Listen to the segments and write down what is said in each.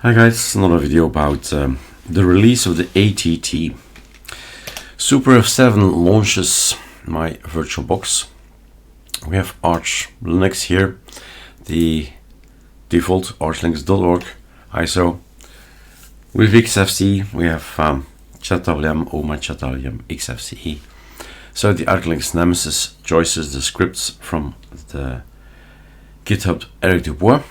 Hi guys, another video about the release of the ATT. SuperF7 launches my VirtualBox. We have ArchLinux here, the default archlinux.org ISO. With Xfce we have chadwm, OHMYCHADWM, Xfce. So the arcolinux-nemesis choices the scripts from the Github Erik Dubois.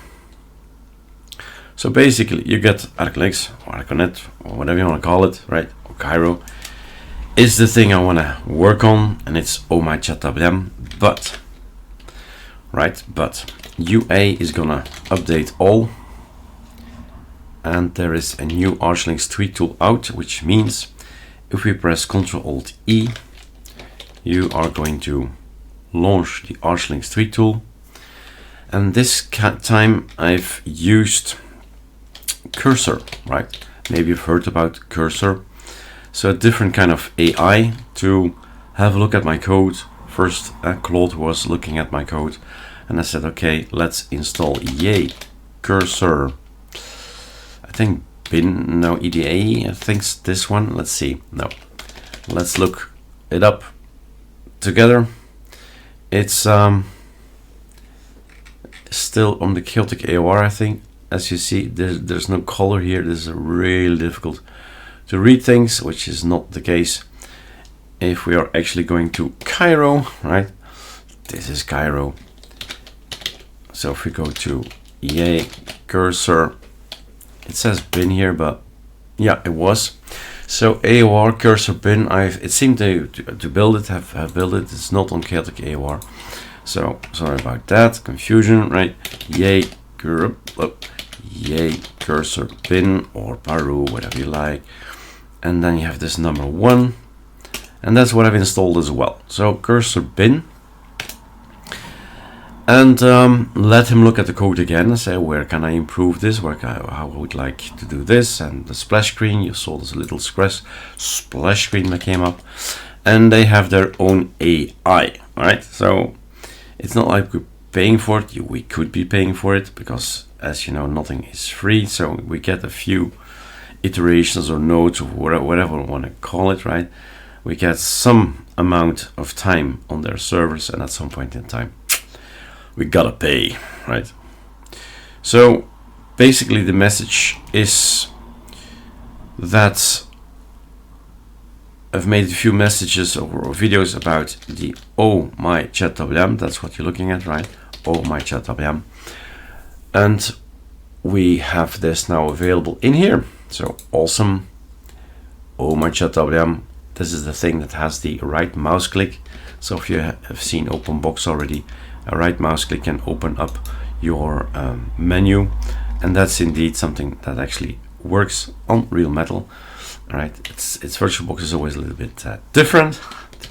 So basically you get ArchLinux or ArcoNet or whatever you want to call it, right? Or Kiro is the thing I want to work on, and it's OHMYCHADWM, but UA is gonna update all, and there is a new ArchLinux Tweak Tool out, which means if we press Ctrl-Alt-E, you are going to launch the ArchLinux Tweak Tool. And this time I've used Cursor, right? Maybe you've heard about Cursor. So a different kind of AI to have a look at my code. First, Claude was looking at my code, and I said, okay, let's install Cursor. I think bin, no, EDA, I think this one. Let's see. No, let's look it up together. It's still on the chaotic AOR, I think. As you see, there's no color here. This is really difficult to read things, which is not the case if we are actually going to Kiro, right? This is Kiro. So if we go to Cursor, it says bin here, but yeah, it was. So AOR Cursor bin, it seemed to build it, have built it. It's not on chaotic AOR. So sorry about that confusion, right? Cursor bin or Paru, whatever you like, and then you have this number 1, and that's what I've installed as well. So Cursor bin, and let him look at the code again and say, where can I improve this, how I would like to do this. And the splash screen, you saw this little splash screen that came up, and they have their own AI. All right, so it's not like we're paying for it. We could be paying for it because, as you know, nothing is free. So we get a few iterations or nodes or whatever we want to call it, right? We get some amount of time on their servers, and at some point in time we gotta pay, right? So basically the message is that I've made a few messages or videos about the OHMYCHADWM. That's what you're looking at, right? OHMYCHADWM. And we have this now available in here. So awesome. OHMYCHADWM. This is the thing that has the right mouse click. So if you have seen OpenBox already, a right mouse click can open up your menu. And that's indeed something that actually works on real metal. Right, its VirtualBox is always a little bit different.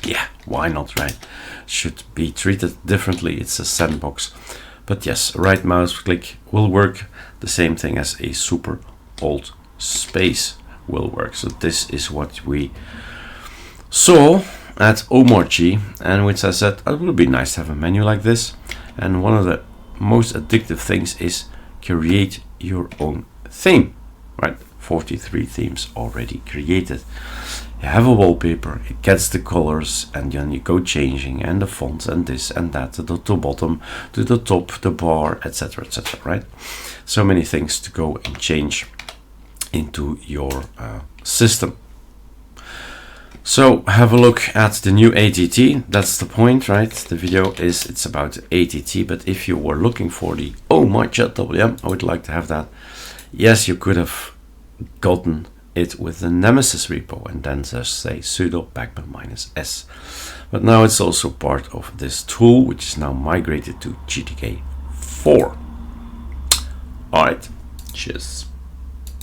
Yeah, why not, right? Should be treated differently. It's a sandbox. But yes, right mouse click will work. The same thing as a super alt space will work. So this is what we saw at OHMYCHADWM, and which I said it would be nice to have a menu like this. And one of the most addictive things is create your own theme, right? 43 themes already created. You have a wallpaper, it gets the colors, and then you go changing, and the fonts, and this and that, to the bottom, to the top, the bar, etc., etc., right? So many things to go and change into your system. So have a look at the new ATT. That's the point, right? The video it's about ATT, but if you were looking for the OHMYCHADWM, I would like to have that. Yes, you could have gotten it with the Nemesis repo and then just say sudo pacman-s. But now it's also part of this tool, which is now migrated to GTK 4. All right, cheers.